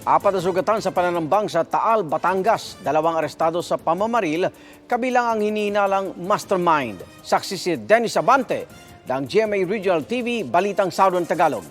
Apat na sugatan sa pananambang sa Taal, Batangas. 2 arestado sa pamamaril, kabilang ang hinihinalang mastermind. Saksi si Dennis Abante ng GMA Regional TV, Balitang Southern Tagalog.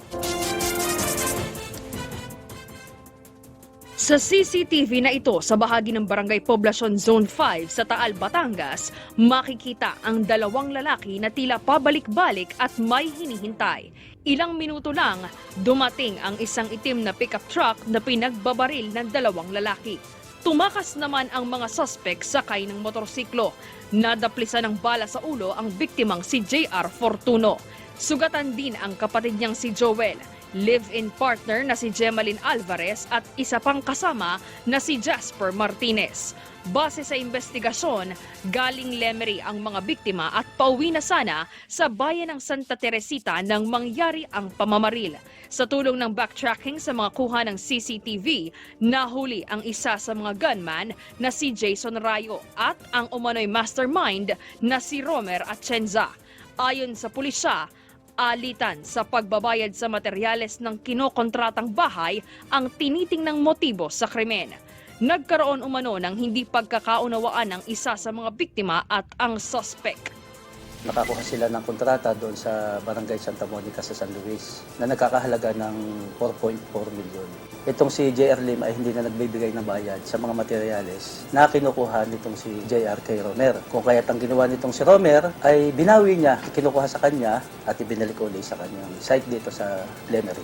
Sa CCTV na ito sa bahagi ng Barangay Poblacion Zone 5 sa Taal, Batangas, makikita ang 2 lalaki na tila pabalik-balik at may hinihintay. Ilang minuto lang, dumating ang isang itim na pickup truck na pinagbabaril ng 2 lalaki. Tumakas naman ang mga suspect sakay ng motorsiklo. Nadaplisan ng bala sa ulo ang biktimang si JR Fortuno. Sugatan din ang kapatid niyang si Joel, live-in partner na si Gemaline Alvarez at isa pang kasama na si Jasper Martinez. Base sa investigasyon, galing Lemery ang mga biktima at pauwi na sana sa bayan ng Santa Teresita nang mangyari ang pamamaril. Sa tulong ng backtracking sa mga kuha ng CCTV, nahuli ang isa sa mga gunman na si Jason Rayo at ang umano'y mastermind na si Romer Atienza. Ayon sa pulisya, alitan sa pagbabayad sa materyales ng kinokontratang bahay ang tinitingnang motibo sa krimen. Nagkaroon umano ng hindi pagkakaunawaan ng isa sa mga biktima at ang suspect. Nakakuha sila ng kontrata doon sa Barangay Santa Monica sa San Luis na nagkakahalaga ng 4.4 milyon. Itong si JR Lim ay hindi na nagbibigay ng bayad sa mga materyales na kinukuha nitong si JR kay Romer. Kung kaya't ang ginawa nitong si Romer ay binawi niya, kinukuha sa kanya at ibinalik ulit sa kanyang site dito sa Lemery.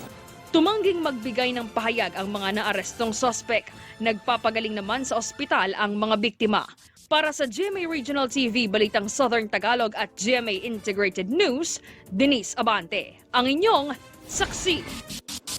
Tumangging magbigay ng pahayag ang mga naarestong suspect. Nagpapagaling naman sa ospital ang mga biktima. Para sa GMA Regional TV, Balitang Southern Tagalog at GMA Integrated News, Denise Abante, ang inyong saksi.